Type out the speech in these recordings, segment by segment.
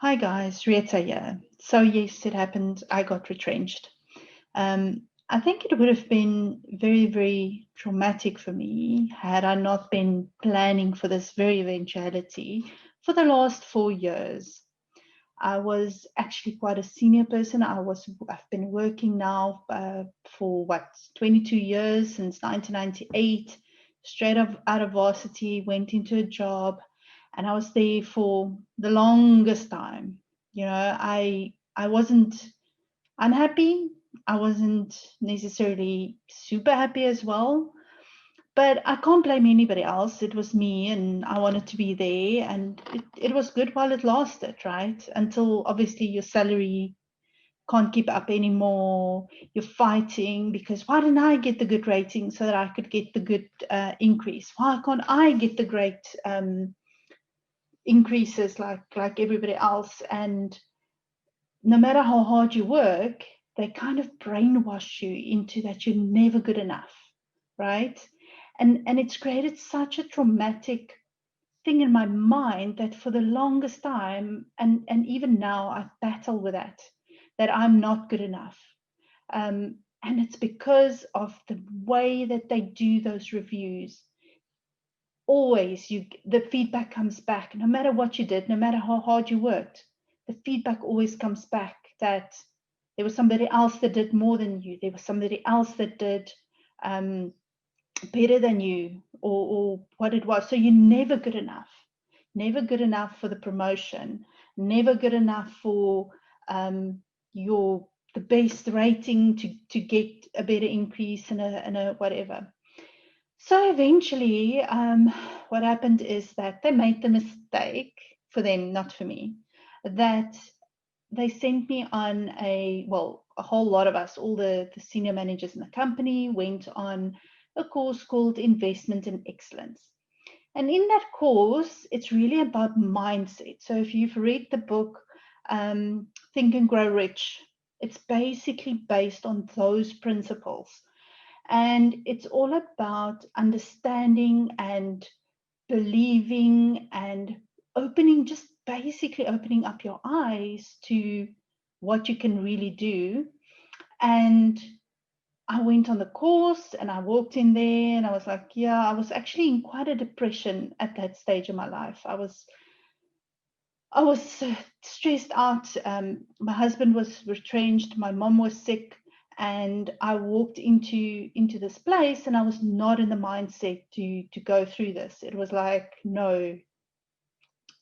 Hi guys, Rieta here. So yes, it happened. I got retrenched. I think it would have been very, very traumatic for me had I not been planning for this very eventuality for the last 4 years. I was actually quite a senior person. I've been working now for 22 years since 1998. Straight up out of varsity, went into a job, and I was there for the longest time. I wasn't unhappy. I wasn't necessarily super happy as well, but I can't blame anybody else. It was me, and I wanted to be there, and it was good while it lasted, right? Until obviously your salary can't keep up anymore. You're fighting because why didn't I get the good rating so that I could get the good increase? Why can't I get the great increases like everybody else? And no matter how hard you work, they kind of brainwash you into that you're never good enough, right? And it's created such a traumatic thing in my mind that for the longest time, and even now, I battle with that I'm not good enough. And it's because of the way that they do those reviews. Always the feedback comes back, no matter what you did, no matter how hard you worked, the feedback always comes back that there was somebody else that did more than you, there was somebody else that did um, better than you, or what it was. So you're never good enough. Never good enough for the promotion. Never good enough for your the best rating to get a better increase and a whatever. So eventually, what happened is that they made the mistake, for them, not for me, that they sent me on a whole lot of us, all the senior managers in the company, went on a course called Investment in Excellence. And in that course, it's really about mindset. So if you've read the book, Think and Grow Rich, it's basically based on those principles. And it's all about understanding and believing and just basically opening up your eyes to what you can really do. And I went on the course and I walked in there and I was like, yeah, I was actually in quite a depression at that stage of my life. I was stressed out. My husband was retrenched. My mom was sick, and I walked into this place, and I was not in the mindset to go through this. It was like, no,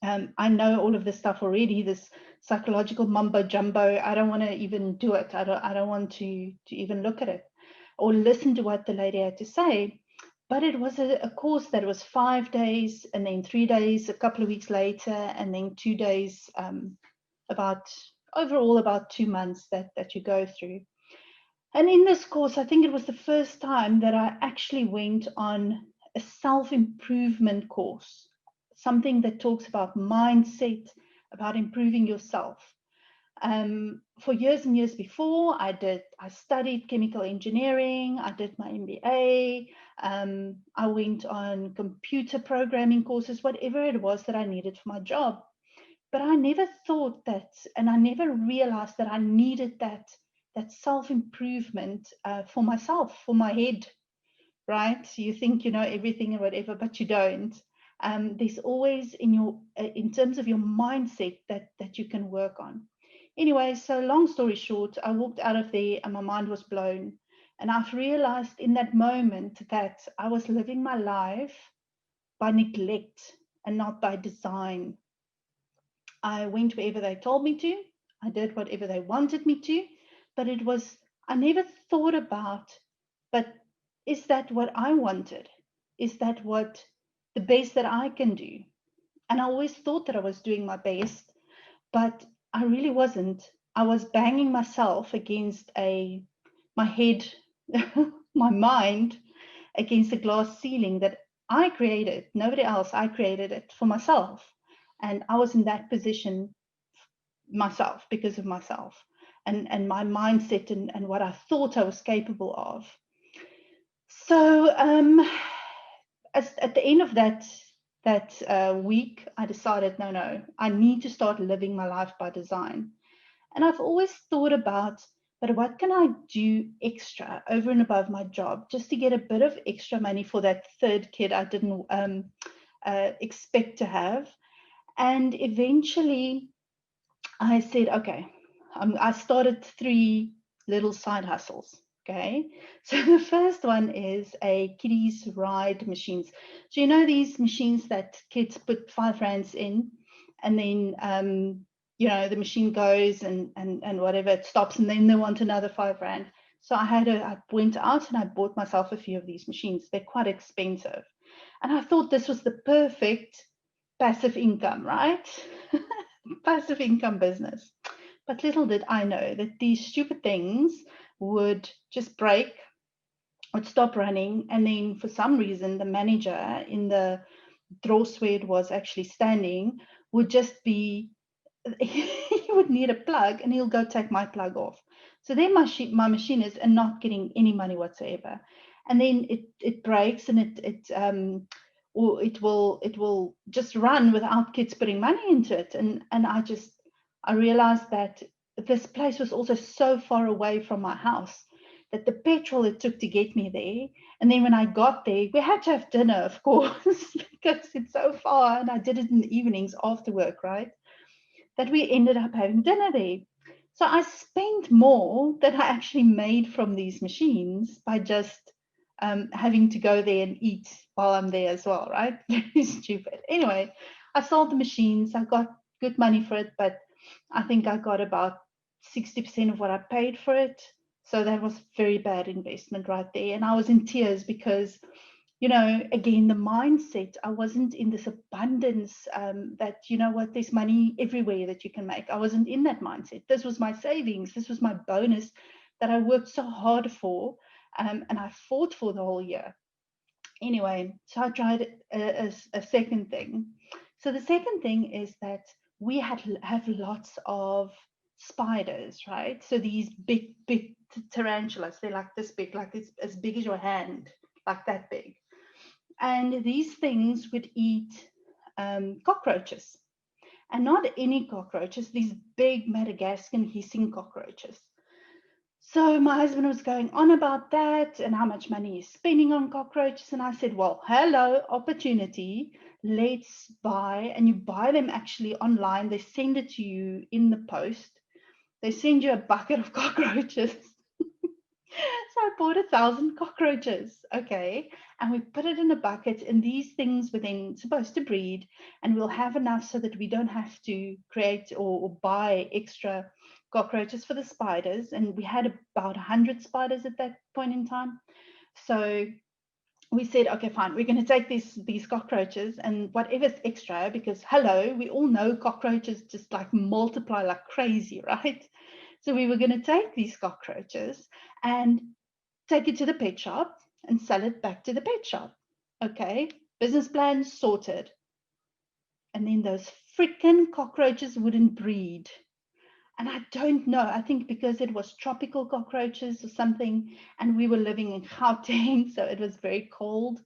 I know all of this stuff already. This psychological mumbo jumbo. I don't want to even do it. I don't want to even look at it or listen to what the lady had to say. But it was a course that was 5 days, and then 3 days a couple of weeks later, and then 2 days, about overall about 2 months that you go through. And in this course, I think it was the first time that I actually went on a self-improvement course, something that talks about mindset, about improving yourself. For years and years before, I studied chemical engineering, I did my MBA, I went on computer programming courses, whatever it was that I needed for my job. But I never thought that, and I never realized that I needed that self-improvement for myself, for my head, right? So you think you know everything and whatever, but you don't. There's always in terms of your mindset that you can work on. Anyway, so long story short, I walked out of there and my mind was blown. And I've realized in that moment that I was living my life by neglect and not by design. I went wherever they told me to. I did whatever they wanted me to. But I never thought about, but is that what I wanted? Is that what the best that I can do? And I always thought that I was doing my best, but I really wasn't. I was banging myself against my head, my mind against a glass ceiling that I created. Nobody else. I created it for myself. And I was in that position myself because of myself and my mindset and what I thought I was capable of. So at the end of that that week, I decided, no, I need to start living my life by design. And I've always thought about, but what can I do extra over and above my job just to get a bit of extra money for that third kid I didn't expect to have? And eventually I said, okay, I started 3 little side hustles. Okay, so the first one is a kiddies ride machines. So you know these machines that kids put 5 rands in, and then the machine goes and whatever, it stops, and then they want another 5 rand. So I went out and I bought myself a few of these machines. They're quite expensive, and I thought this was the perfect passive income, right? Passive income business. But little did I know that these stupid things would just break, would stop running, and then for some reason, the manager in the draws where it was actually standing would just be, he would need a plug and he'll go take my plug off. So then my machine is and not getting any money whatsoever. And then it breaks and or it will just run without kids putting money into it. And I realized that this place was also so far away from my house that the petrol it took to get me there, and then when I got there, we had to have dinner, of course, because it's so far, and I did it in the evenings after work, right? That we ended up having dinner there. So I spent more than I actually made from these machines by just having to go there and eat while I'm there as well, right? Very stupid. Anyway, I sold the machines. I got good money for it, but I think I got about 60% of what I paid for it. So that was very bad investment right there. And I was in tears because again, the mindset, I wasn't in this abundance that, there's money everywhere that you can make. I wasn't in that mindset. This was my savings. This was my bonus that I worked so hard for, and I fought for the whole year. Anyway, so I tried a second thing. So the second thing is that we have lots of spiders, right? So these big tarantulas, they're like this big, like it's as big as your hand, like that big. And these things would eat cockroaches, and not any cockroaches, these big Madagascan hissing cockroaches. So my husband was going on about that and how much money he's spending on cockroaches. And I said, well, hello, opportunity. Let's buy. And you buy them actually online. They send it to you in the post. They send you a bucket of cockroaches. So I bought 1,000 cockroaches, okay, and we put it in a bucket, and these things were then supposed to breed, and we'll have enough so that we don't have to create or buy extra cockroaches for the spiders. And we had about 100 spiders at that point in time. So we said, okay, fine, we're going to take these cockroaches and whatever's extra, because hello, we all know cockroaches just like multiply like crazy, right? So we were going to take these cockroaches and take it to the pet shop and sell it back to the pet shop. Okay, business plan sorted. And then those freaking cockroaches wouldn't breed. And I don't know, I think because it was tropical cockroaches or something, and we were living in Gauteng, so it was very cold.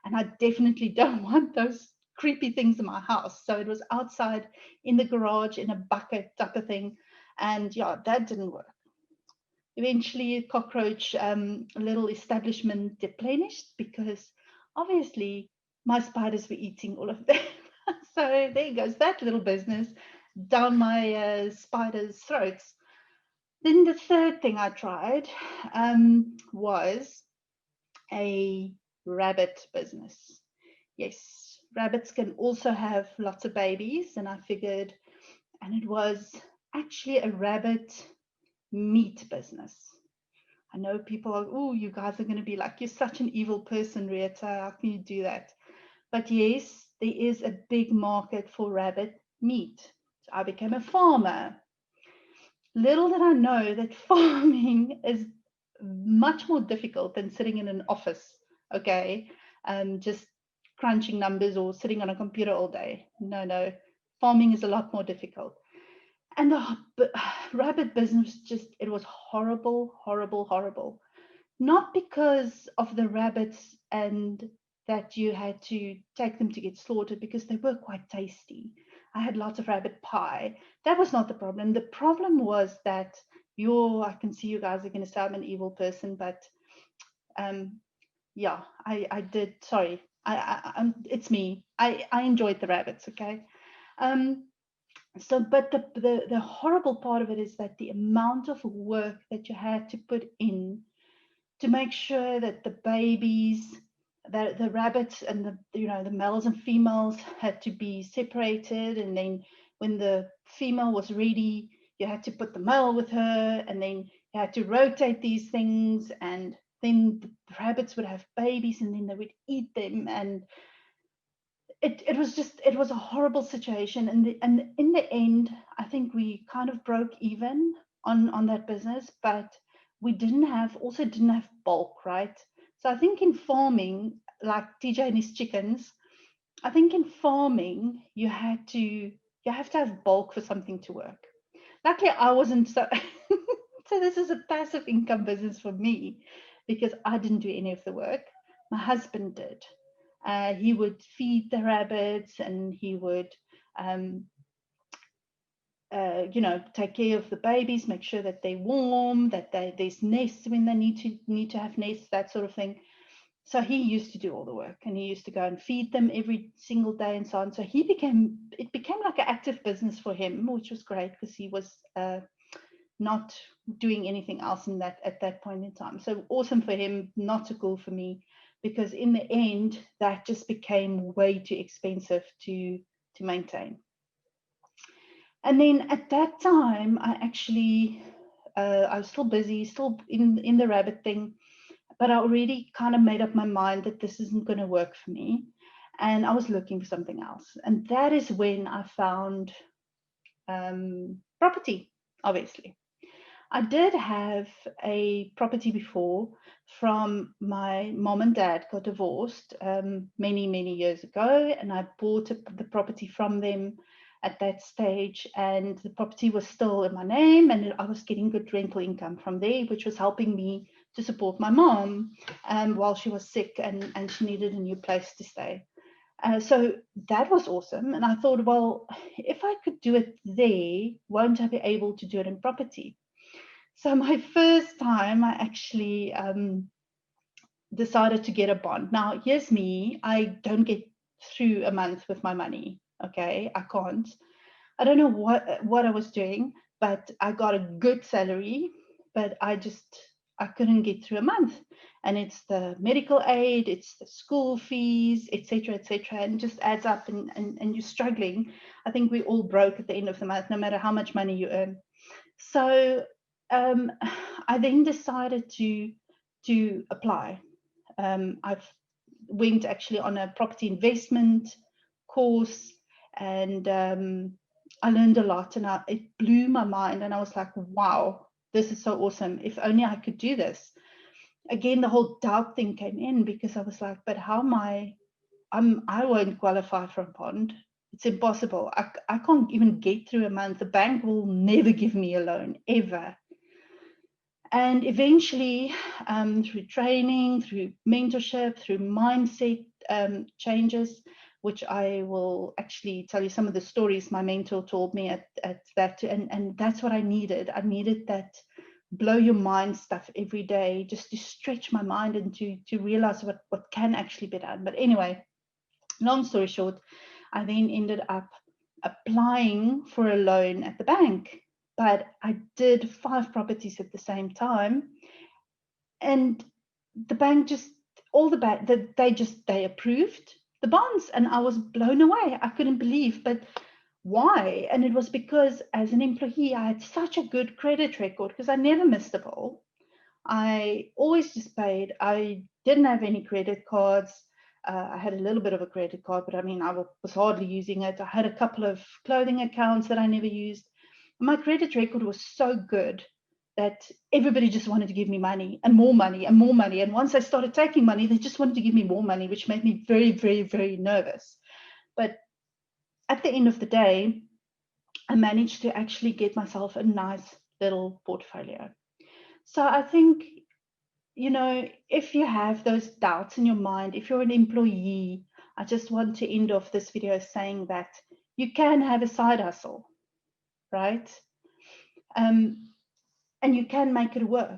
And I definitely don't want those creepy things in my house. So it was outside in the garage in a bucket type of thing. And yeah, that didn't work. Eventually, a cockroach little establishment replenished because obviously my spiders were eating all of them. So there goes that little business down my spiders' throats. Then the third thing I tried was a rabbit business. Yes, rabbits can also have lots of babies, and I figured, and it was actually a rabbit meat business. I know people are, oh, you guys are going to be like, you're such an evil person, Rieta. How can you do that? But yes, there is a big market for rabbit meat. So I became a farmer. Little did I know that farming is much more difficult than sitting in an office, okay, just crunching numbers or sitting on a computer all day. No, farming is a lot more difficult. And the rabbit business, just, it was horrible. Not because of the rabbits and that you had to take them to get slaughtered because they were quite tasty. I had lots of rabbit pie. That was not the problem. The problem was that I can see you guys are going to say I'm an evil person, but um, yeah, I did. Sorry, it's me. I enjoyed the rabbits. Okay. Um, but the horrible part of it is that the amount of work that you had to put in to make sure that the babies, the rabbits and the males and females had to be separated, and then when the female was ready, you had to put the male with her, and then you had to rotate these things, and then the rabbits would have babies, and then they would eat them, and it was a horrible situation, and in the end I think we kind of broke even on that business, but we didn't have bulk, right? So I think in farming, like TJ and his chickens, I think in farming you have to have bulk for something to work. Luckily I wasn't so so this is a passive income business for me because I didn't do any of the work. My husband did. He would feed the rabbits, and he would, um, take care of the babies, make sure that they're warm, that there's nests when they need to have nests, that sort of thing. So he used to do all the work, and he used to go and feed them every single day and so on. So it became like an active business for him, which was great because he was not doing anything else at that point in time. So awesome for him, not so cool for me, because in the end that just became way too expensive to maintain. And then at that time I was still busy, still in the rabbit thing, but I already kind of made up my mind that this isn't going to work for me, and I was looking for something else. And that is when I found property, obviously. I did have a property before from my mom and dad got divorced many, many years ago, and I bought the property from them at that stage, and the property was still in my name, and I was getting good rental income from there, which was helping me to support my mom while she was sick and she needed a new place to stay. So that was awesome. And I thought, well, if I could do it there, won't I be able to do it in property? So my first time, I actually decided to get a bond. Now, here's me. I don't get through a month with my money. Okay, I can't. I don't know what I was doing, but I got a good salary, but I couldn't get through a month. And it's the medical aid, it's the school fees, etc., and it just adds up, and you're struggling. I think we all broke at the end of the month, no matter how much money you earn. So um, I then decided to apply. I've went actually on a property investment course, and I learned a lot, and it blew my mind. And I was like, wow, this is so awesome. If only I could do this. Again, the whole doubt thing came in because I was like, but how am I won't qualify for a bond. It's impossible. I can't even get through a month. The bank will never give me a loan, ever. And eventually, through training, through mentorship, through mindset changes, which I will actually tell you some of the stories my mentor told me at that, and that's what I needed. I needed that blow your mind stuff every day, just to stretch my mind and to realize what can actually be done. But anyway, long story short, I then ended up applying for a loan at the bank, but I did 5 properties at the same time, and the bank just they approved the bonds, and I was blown away. I couldn't believe, but why? And it was because as an employee, I had such a good credit record because I never missed a bill. I always just paid. I didn't have any credit cards. I had a little bit of a credit card, but I mean, I was hardly using it. I had a couple of clothing accounts that I never used. My credit record was so good that everybody just wanted to give me money and more money and more money. And once I started taking money, they just wanted to give me more money, which made me very, very, very nervous. But at the end of the day, I managed to actually get myself a nice little portfolio. So I think you know, if you have those doubts in your mind, if you're an employee, I just want to end off this video saying that you can have a side hustle, right? And you can make it work.